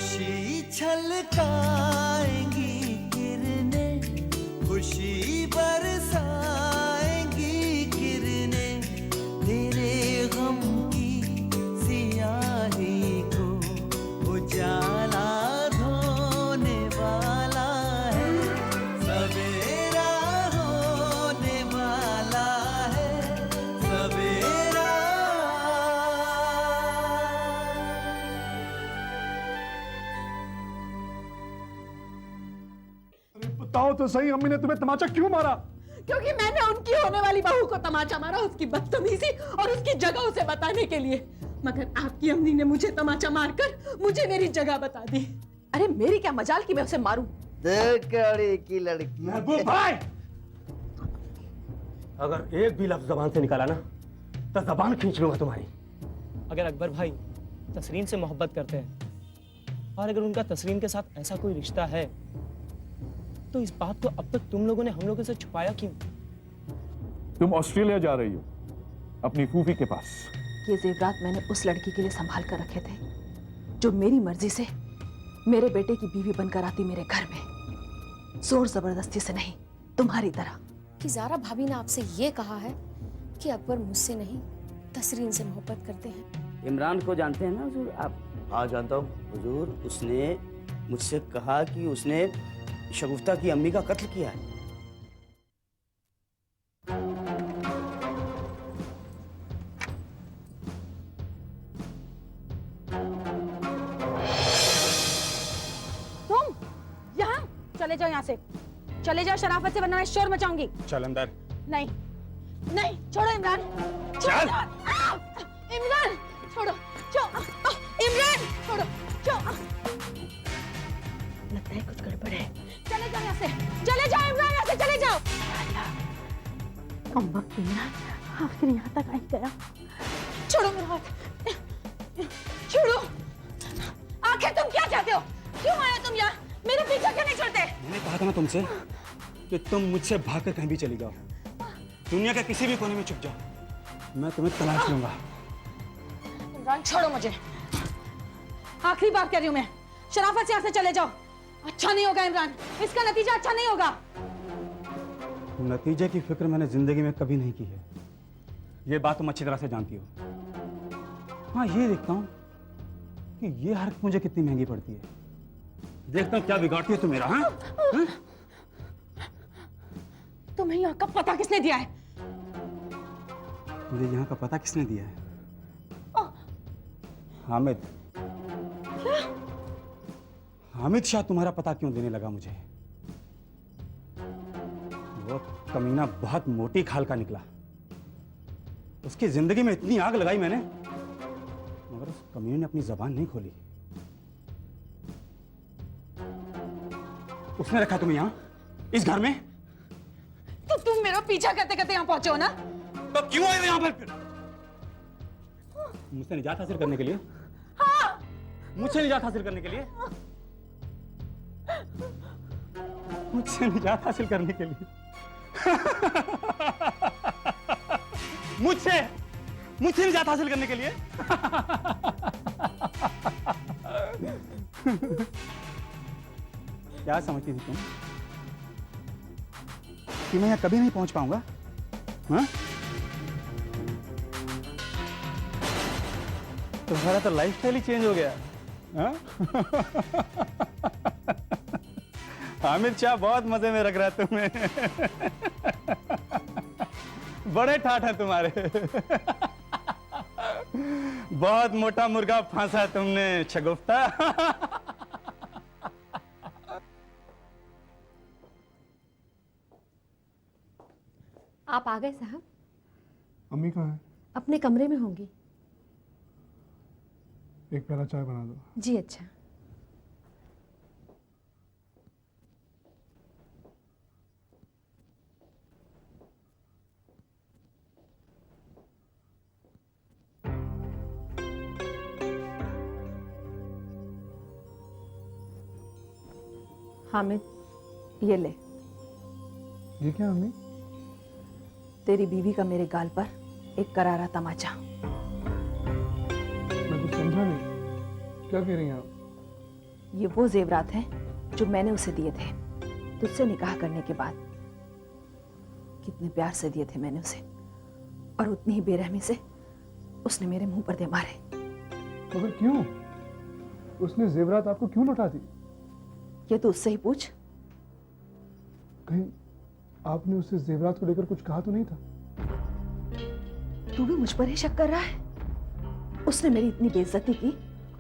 खुशी छलकाएंगी किरणें, खुशी बरसाएंगी किरणें, तेरे गम की सियाही को उजाला धोने वाला है, सवेरा होने वाला है, सवेरा। बताओ तो सही, अम्मी ने तुम्हें तमाचा क्यों मारा? क्योंकि मैंने उनकी होने वाली बहू को तमाचा मारा, उसकी बदतमीजी और उसकी जगह उसे बताने के लिए। मगर आपकी अम्मी ने मुझे तमाचा मारकर मुझे मेरी जगह बता दी। अरे मेरी क्या मजाल कि मैं उसे मारूं? कड़ी की लड़की। महबूब भाई, अगर एक भी लफ्ज जबान से निकाला ना तो जबान खींच लूंगा तुम्हारी। अगर अकबर भाई तसरीन से मोहब्बत करते हैं और अगर उनका तसरीन के साथ ऐसा कोई रिश्ता है तो इस बात को अब तक तुम लोगों ने हम लोगों से छुपाया क्यों? तुम ऑस्ट्रेलिया जा रही हो अपनी फूफी के पास। ये जेवरात मैंने उस लड़की के लिए संभाल कर रखे थे जो मेरी मर्जी से मेरे बेटे की बीवी बनकर आती मेरे घर में, जोर जबरदस्ती से नहीं, तुम्हारी तरह। कि ज़ारा भाभी ने आपसे ये कहा है कि अकबर मुझसे नहीं तसरीन से मोहब्बत करते हैं। इमरान को जानते हैं ना हुजूर आप? हाँ जानता हूँ हुजूर, उसने मुझसे कहा कि उसने शगुफ्ता की अम्मी का कत्ल किया है। तुम यहाँ चले जाओ, यहाँ से चले जाओ शराफत से, वरना मैं शोर मचाऊंगी। चल अंदर। नहीं नहीं, छोड़ो इमरान, चल। इमरान छोड़ो, इमरान छोड़ो, लगता है कुछ गड़बड़ है। चले जाओ यहाँ से, चले जाओ इमरान, यहाँ से चले जाओ। कम वक्त इमरान आखिर यहाँ तक आई गया। छोड़ो मेरा हाथ, छोड़ो। आखिर तुम क्या चाहते हो? क्यों आए तुम यहाँ? मेरे पीछे क्यों नहीं छोड़ते? मैंने कहा था ना तुमसे कि तुम मुझसे भागकर कहीं भी चली जाओ, दुनिया के किसी भी कोने में छुप जाओ, मैं तुम्हें तलाश लूंगा। इमरान छोड़ो मुझे, आखिरी बार कह रही हूँ मैं, शराफत से यहाँ से चले जाओ। अच्छा नहीं होगा इमरान, इसका नतीजा अच्छा नहीं होगा। नतीजे की फिक्र मैंने जिंदगी में कभी नहीं की है, ये बात तुम अच्छी तरह से जानती हो। हाँ ये देखता हूँ कि ये हरकत मुझे कितनी महंगी पड़ती है, देखता हूँ क्या बिगाड़ती है तुम मेरा। हाँ तुम्हें यहाँ का पता किसने दिया है? मुझे यहाँ का पता किसने दिया है? हामिद। हामिद शाह तुम्हारा पता क्यों देने लगा मुझे? वो कमीना बहुत मोटी खाल का निकला, उसकी जिंदगी में इतनी आग लगाई मैंने, मगर उस कमीने ने अपनी जबान नहीं खोली। उसने रखा तुम्हें यहाँ इस घर में? तो तुम मेरा पीछा करते करते यहाँ पहुंचे हो ना? तो क्यों आए यहाँ पर? मुझसे निजात हासिल करने के लिए? हाँ। मुझसे निजात हासिल करने के लिए? मुझसे निजात हासिल करने के लिए? मुझसे निजात हासिल करने के लिए? क्या समझती थी तुम कि मैं यहाँ कभी नहीं पहुंच पाऊंगा? हाँ? तुम्हारा तो लाइफस्टाइल ही चेंज हो गया। हाँ? हामिद शाह बहुत मजे में रख रहा है तुम्हें। बड़े ठाठ हैं तुम्हारे। बहुत मोटा मुर्गा फांसा तुमने शगुफ्ता। आप आ गए साहब? अम्मी कहाँ है? अपने कमरे में होंगी। एक प्याला चाय बना दो। जी अच्छा। हामिद, ये ले। ये क्या अम्मी? तेरी बीवी का मेरे गाल पर एक करारा तमाचा। मैं कुछ समझा नहीं, क्या कह रही हैं आप? ये वो जेवरात हैं जो मैंने उसे दिए थे तुझसे निकाह करने के बाद। कितने प्यार से दिए थे मैंने उसे, और उतनी ही बेरहमी से उसने मेरे मुंह पर दे मारे। मगर क्यों? उसने जेवरात आपको क्यों लौटा दी? ये तो उससे ही पूछ। कहीं आपने उससे जेवरात को लेकर कुछ कहा तो नहीं था? तू भी मुझ पर ही शक कर रहा है? उसने मेरी इतनी बेइज्जती की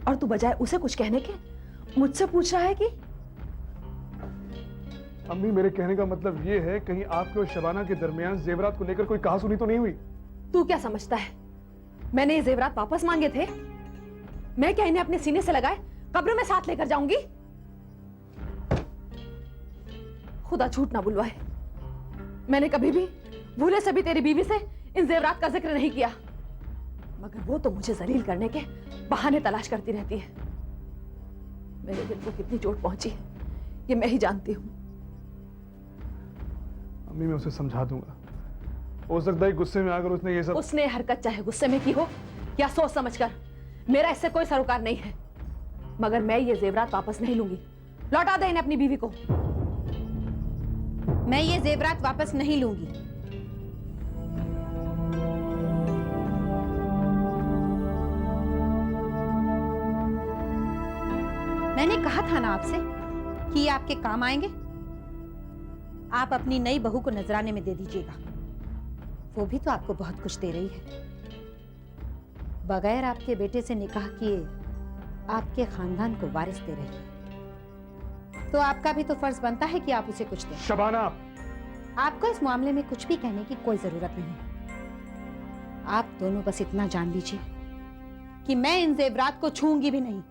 और तू बजाय उसे कुछ कहने के मुझसे पूछ रहा है कि? अम्मी, मेरे कहने का मतलब ये है, कहीं आपके और शबाना के दरमियान जेवरात को लेकर कोई कहासुनी तो नहीं हुई? तू क्या समझता है मैंने ये जेवरात वापस मांगे थे? मैं क्या इन्हें अपने सीने से लगाए कब्र में साथ लेकर जाऊंगी? खुदा झूठ ना बुलवाए, मैंने कभी भी भूले से भी तेरी बीवी से इन जेवरात का जिक्र नहीं किया, मगर वो तो मुझे जलील करने के बहाने तलाश करती रहती है। मेरे दिल को कितनी चोट पहुंची है ये मैं ही जानती हूँ। अम्मी, मैं उसे समझा दूंगा। हो सकता है गुस्से में आकर उसने ये सब। उसने हरकत चाहे गुस्से में की हो या सोच समझकर, मेरा इससे कोई सरोकार नहीं है, मगर मैं ये जेवरात वापस नहीं लूंगी। लौटा दे इन्हें अपनी बीवी को। मैं ये जेवरात वापस नहीं लूंगी। मैंने कहा था ना आपसे कि ये आपके काम आएंगे। आप अपनी नई बहू को नजराने में दे दीजिएगा, वो भी तो आपको बहुत कुछ दे रही है। बगैर आपके बेटे से निकाह किए आपके खानदान को वारिस दे रही है, तो आपका भी तो फर्ज बनता है कि आप उसे कुछ दें। शबाना, आपको इस मामले में कुछ भी कहने की कोई जरूरत नहीं। आप दोनों बस इतना जान लीजिए कि मैं इन जेवरात को छूंगी भी नहीं।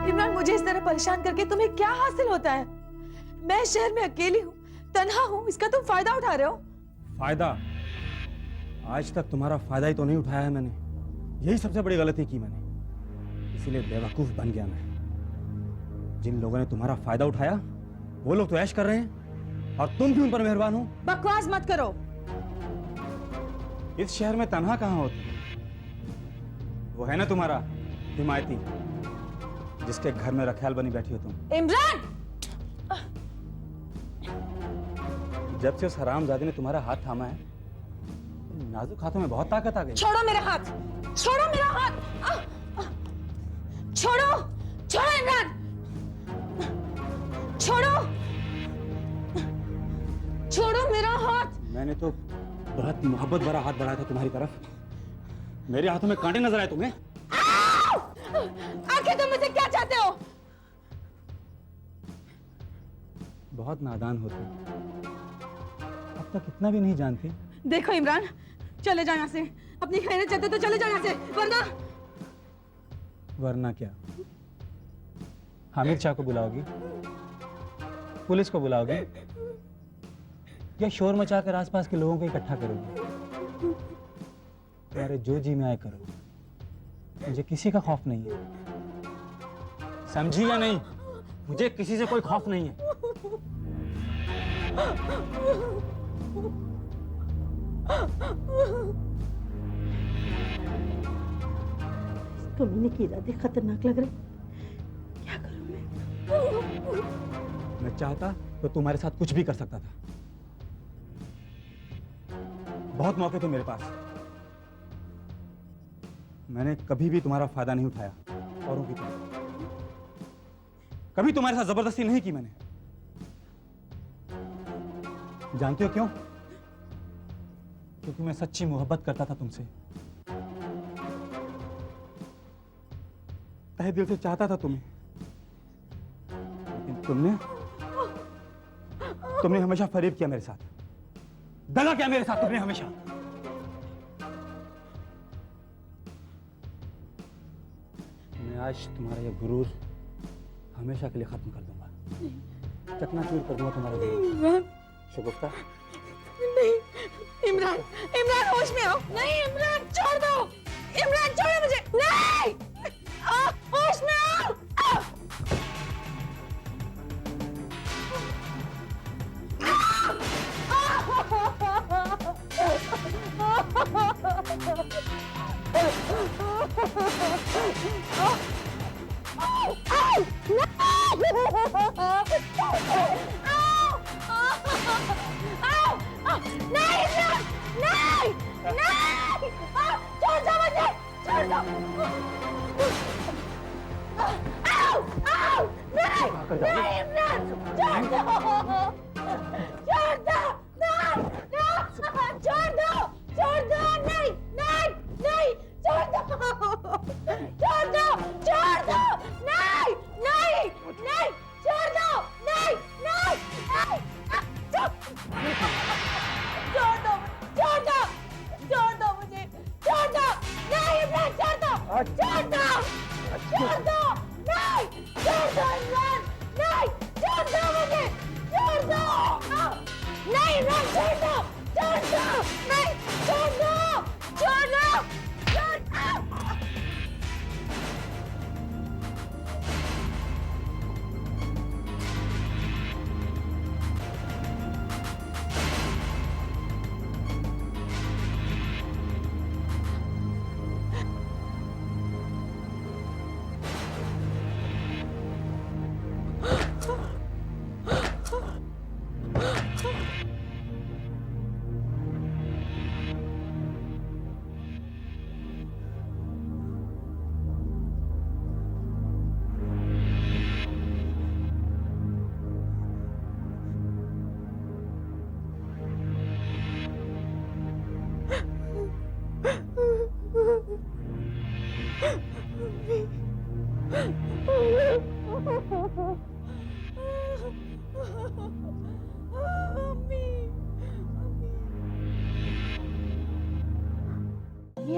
इमरान, मुझे इस तरह परेशान करके तुम्हें क्या हासिल होता है? मैं शहर में अकेली हूँ, तन्हा हूँ, इसका तुम फायदा उठा रहे हो। फायदा? आज तक तुम्हारा फायदा ही तो नहीं उठाया है मैंने। यही सबसे बड़ी गलती की मैंने, इसीलिए बेवकूफ बन गया मैं। जिन लोगों ने तुम्हारा फायदा उठाया वो लोग तो ऐश कर रहे हैं और तुम भी उन पर मेहरबान हो। बकवास मत करो। इस शहर में तन्हा कहाँ होती? वो है ना तुम्हारा हिमायती, जिसके घर में रखैल बनी बैठी हो तुम। इमरान! जब से उस हरामजादे ने तुम्हारा हाथ थामा है, नाजुक हाथों में बहुत ताकत आ गई। छोड़ो मेरा हाथ, छोड़ो मेरा हाथ, छोड़ो, छोड़ो इमरान, छोड़ो, छोड़ो मेरा हाथ। मैंने तो बहुत मोहब्बत भरा हाथ बढ़ाया था तुम्हारी तरफ, मेरे हाथों में कांटे नजर आए तुम्हें? आखिर तुम मुझसे क्या चाहते हो? बहुत नादान होती, अब तक इतना भी नहीं जानती। देखो इमरान, चले जाओ यहाँ से। अपनी खैरियत चाहते तो चले जाओ यहाँ से, वरना क्या? हामिद शाह को बुलाओगी, पुलिस को बुलाओगी, या शोर मचाकर आसपास के लोगों को इकट्ठा करोगी? तुम्हारे जो जी में आए करो, मुझे किसी का खौफ नहीं है, समझी या नहीं? मुझे किसी से कोई खौफ नहीं है। कमीने की इरादे खतरनाक लग रहे, क्या करूं मैं चाहता तो तुम्हारे साथ कुछ भी कर सकता था। बहुत मौके थे मेरे पास, मैंने कभी भी तुम्हारा फायदा नहीं उठाया औरों की तरह। कभी तुम्हारे साथ जबरदस्ती नहीं की मैंने। जानते हो क्यों? क्योंकि मैं सच्ची मोहब्बत करता था तुमसे, तहे दिल से चाहता था तुम्हें, लेकिन तुमने हमेशा फरेब किया मेरे साथ, दगा किया मेरे साथ तुमने हमेशा। मैं आज तुम्हारा ये गुरूर हमेशा के लिए खत्म कर दूंगा, चकनाचूर कर दूंगा तुम्हारा गुरूर। शगुफ्ता, नहीं इमरान, इमरान होश में आओ। नहीं इमरान, छोड़ दो। इमरान छोड़ो मुझे। नहीं, होश में आओ।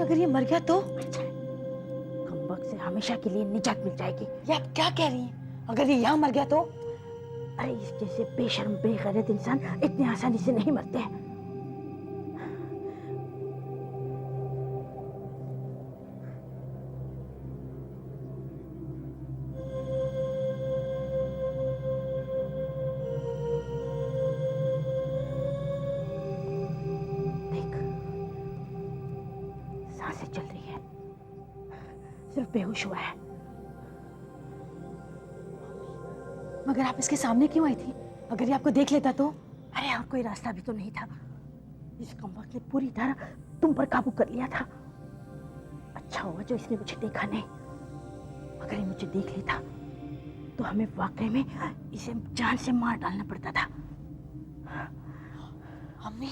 अगर ये मर गया तो कमबख्त से हमेशा के लिए निजात मिल जाएगी। ये आप क्या कह रही हैं? अगर ये यहाँ मर गया तो? अरे इस जैसे बेशर्म बेगैरत इंसान इतनी आसानी से नहीं मरते हैं। सांसें चल रही है, सिर्फ बेहोश हुआ है। मगर आप इसके सामने क्यों आई थी? अगर ये आपको देख लेता तो? अरे और कोई रास्ता भी तो नहीं था। इस कमबख्त ने पूरी तरह तुम पर काबू कर लिया था। अच्छा हुआ जो इसने मुझे देखा नहीं। अगर ये मुझे देख लेता तो हमें वाकई में इसे जान से मार डालना पड़ता था। अम्मी,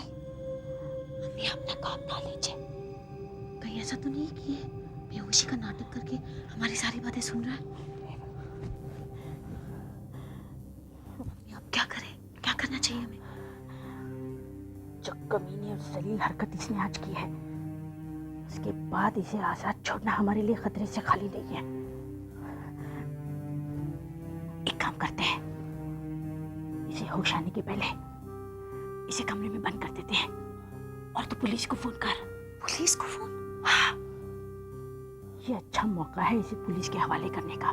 अम्मी अपना काम ना लीजिए। कहीं ऐसा तो नहीं कि ये बेहोशी का नाटक करके हमारी सारी बातें सुन रहा है? अम्मी अब क्या करें? क्या करना चाहिए हमें? जो कमीनी और जलील हरकत इसने आज की है, उसके बाद इसे आजाद छोड़ना हमारे लिए खतरे से खाली नहीं है। एक काम करते हैं, इसे होश आने के पहले इसे कमरे में बंद कर देते हैं और तो पुलिस को फोन कर। पुलिस को फोन? हाँ, ये अच्छा मौका है इसे पुलिस के हवाले करने का।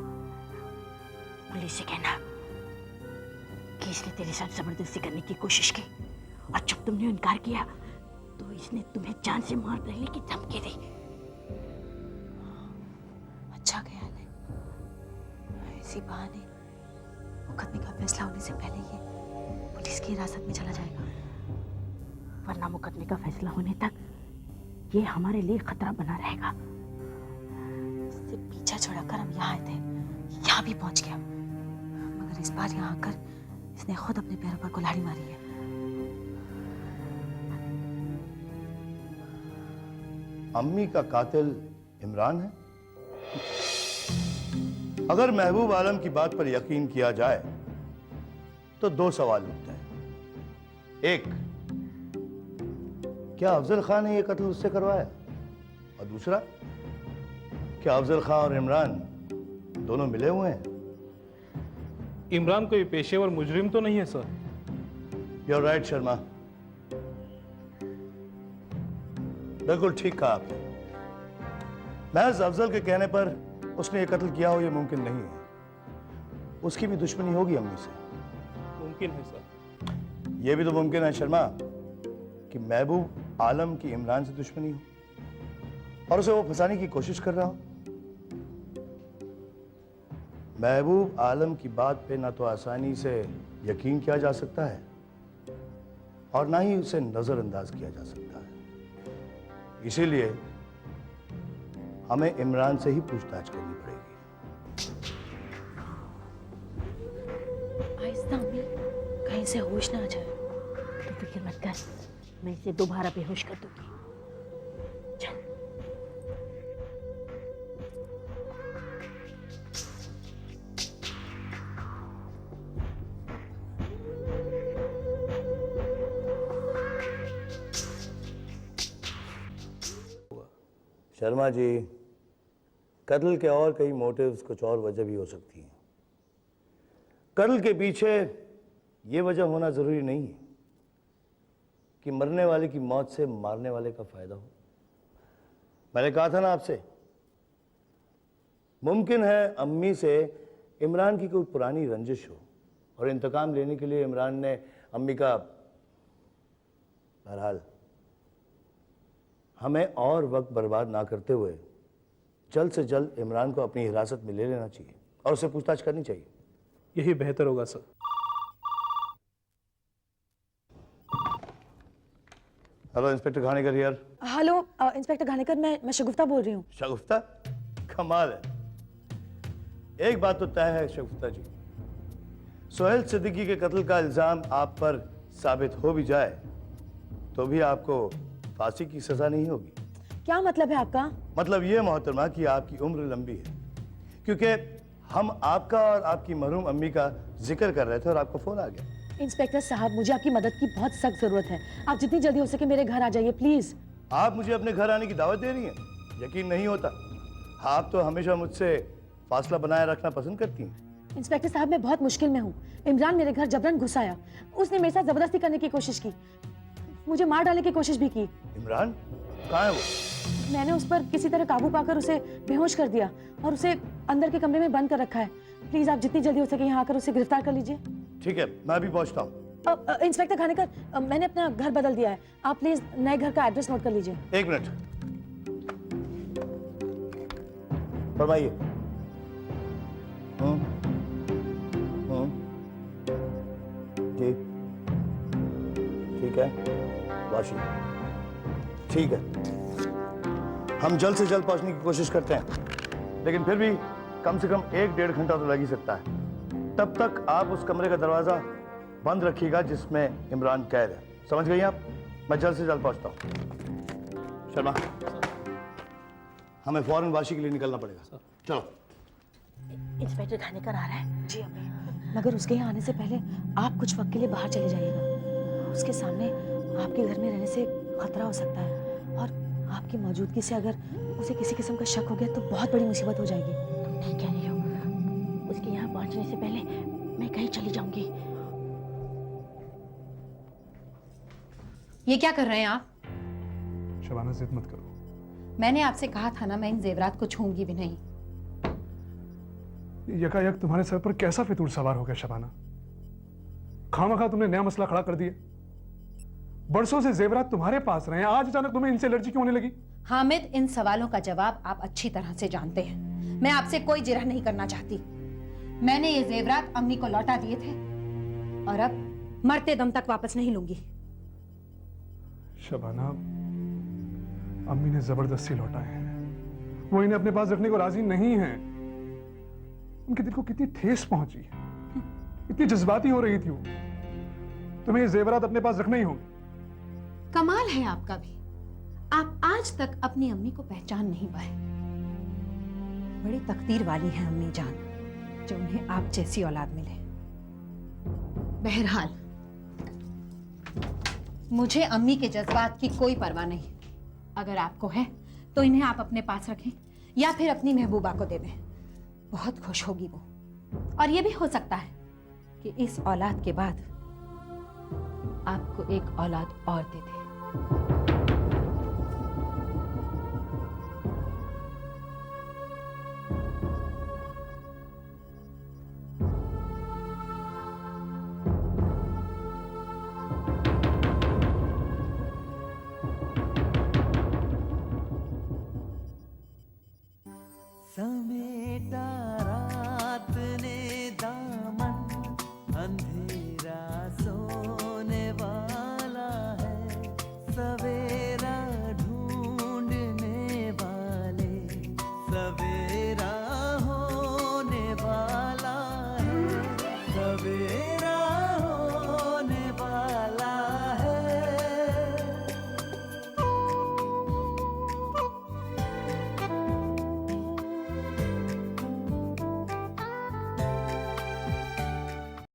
पुलिस से कहना कि इसने तेरे साथ जबरदस्ती करने की कोशिश की और जब तुमने इनकार किया तो इसने तुम्हें जान से मार डालने की धमकी दी। अच्छा ख्याल है। इसी बहाने मुकदमे का फैसला होने से पहले ये पुलिस की हिरासत में चला जाएगा। वरना मुकदमे का फैसला होने तक ये हमारे लिए खतरा बना रहेगा। इससे पीछा छुड़ाकर हम यहाँ आए थे, यहाँ भी पहुंच गया। मगर इस बार यहाँ आकर इसने खुद अपने पैरों पर कुल्हाड़ी मारी है। अम्मी का कातिल इमरान है? अगर महबूब आलम की बात पर यकीन किया जाए तो दो सवाल उठते हैं। एक, क्या अफजल खान ने यह कत्ल उससे करवाया? और दूसरा, क्या अफजल खान और इमरान दोनों मिले हुए हैं? इमरान कोई पेशेवर मुजरिम तो नहीं है सर। You're right, शर्मा, बिल्कुल ठीक कहा आपने। महज अफजल के कहने पर उसने ये कत्ल किया हो, ये मुमकिन नहीं है। उसकी भी दुश्मनी होगी अम्मी से। मुमकिन है सर। यह भी तो मुमकिन है शर्मा कि महबूब आलम की इमरान से दुश्मनी हो। और उसे वो फंसाने की कोशिश कर रहा हो। महबूब आलम की बात पे ना तो आसानी से यकीन किया जा सकता है और ना ही उसे नजरअंदाज किया जा सकता है। इसीलिए हमें इमरान से ही पूछताछ करनी पड़ेगी। आहिस्ता अम्मी, कहीं से होश ना आ जाए। तू फिक्र मत कर, मैं इसे दोबारा बेहोश कर दूंगी। चल। शर्मा जी, कत्ल के और कई मोटिव्स, कुछ और वजह भी हो सकती हैं। कत्ल के पीछे ये वजह होना जरूरी नहीं है कि मरने वाले की मौत से मारने वाले का फायदा हो। मैंने कहा था ना आपसे, मुमकिन है अम्मी से इमरान की कोई पुरानी रंजिश हो और इंतकाम लेने के लिए इमरान ने अम्मी का। बहरहाल हमें और वक्त बर्बाद ना करते हुए जल्द से जल्द इमरान को अपनी हिरासत में ले लेना चाहिए और उसे पूछताछ करनी चाहिए। यही बेहतर होगा sir. Hello inspector Ghanekar here. Hello inspector Ghanekar, मैं शगुफ्ता बोल रही हूँ। शगुफ्ता? कमाल है। एक बात तो तय है शगुफ्ता जी, सोहेल सिद्दीकी के कत्ल का इल्जाम आप पर साबित हो भी जाए तो भी आपको फांसी की सजा नहीं होगी। क्या मतलब है आपका? मतलब ये मोहतरमा कि आपकी उम्र लंबी है, क्योंकि हम आपका और आपकी मरहूम अम्मी का जिक्र कर रहे थे और आपका फोन आ गया। इंस्पेक्टर साहब, मुझे आपकी मदद की बहुत सख्त जरूरत है। आप जितनी जल्दी हो सके मेरे घर आ जाइए प्लीज। आप मुझे अपने घर आने की दावत दे रही हैं? यकीन नहीं होता। आप तो हमेशा मुझसे फासला बनाए रखना पसंद करती हैं। इंस्पेक्टर साहब, मैं बहुत मुश्किल में हूँ। इमरान मेरे घर जबरन घुस आया। उसने मेरे साथ जबरदस्ती करने की कोशिश की, मुझे मार डालने की कोशिश भी की। इमरान कहाँ है वो? मैंने उस पर किसी तरह काबू पाकर उसे बेहोश कर दिया और उसे अंदर के कमरे में बंद कर रखा है। प्लीज आप जितनी जल्दी हो सके यहाँ आकर उसे गिरफ्तार कर लीजिए। ठीक है, मैं अभी पहुँचता हूँ। इंस्पेक्टर घाणेकर, मैंने अपना घर बदल दिया है। आप प्लीज नए घर का एड्रेस नोट कर लीजिए। एक मिनट, फरमाइए। जी ठीक है, वाशी ठीक है। हम जल्द से जल्द पहुंचने की कोशिश करते हैं, लेकिन फिर भी कम से कम 1-1.5 घंटा तो लग ही सकता है। तब तक आप उस कमरे का दरवाजा बंद रखिएगा जिसमें इमरान कैद है। समझ गई आप? मैं जल्द से जल्द पहुंचता हूं। शर्मा, हमें फौरन वाशी के लिए निकलना पड़ेगा। चलो। इंस्पेक्टर घाणेकर आ रहा है। जी अम्मी। मगर उसके यहाँ आने से पहले आप कुछ वक्त के लिए बाहर चले जाइएगा। उसके सामने आपके घर में रहने से खतरा हो सकता है और आपकी मौजूदगी से अगर उसे किसी किस्म का शक हो गया तो बहुत बड़ी मुसीबत हो जाएगी। तुम ठीक कह रही हो। उसके यहाँ पहुंचने से पहले मैं कहीं चली जाऊंगी। ये क्या कर रहे हैं आप? शबाना, जिद मत करो। मैंने आपसे कहा था ना, मैं इन जेवरात को छूंगी भी नहीं। यकायक तुम्हारे सर पर कैसा फितूर सवार हो गया शबाना? खामखा तुमने नया मसला खड़ा कर दिया। बरसों से जेवरात तुम्हारे पास रहे हैं, आज अचानक तुम्हें इनसे एलर्जी क्यों होने लगी? हामिद, इन सवालों का जवाब आप अच्छी तरह से जानते हैं। मैं आपसे कोई जिरह नहीं करना चाहती। मैंने ये जेवरात अम्मी को लौटा दिए थे और अब मरते दम तक वापस नहीं लूंगी। शबाना, अम्मी ने जबरदस्ती लौटाए हैं। वो इन्हें अपने पास रखने को राजी नहीं है। उनके दिल को कितनी ठेस पहुंची, इतनी जज्बाती हो रही थी वो। तुम्हें ये जेवरात अपने पास रखना ही होंगे। कमाल है आपका भी, आप आज तक अपनी अम्मी को पहचान नहीं पाए। बड़ी तकदीर वाली है अम्मी जान, जो उन्हें आप जैसी औलाद मिले। बहरहाल मुझे अम्मी के जज्बात की कोई परवाह नहीं। अगर आपको है तो इन्हें आप अपने पास रखें या फिर अपनी महबूबा को दे दें। बहुत खुश होगी वो। और ये भी हो सकता है कि इस औलाद के बाद आपको एक औलाद और दे दे।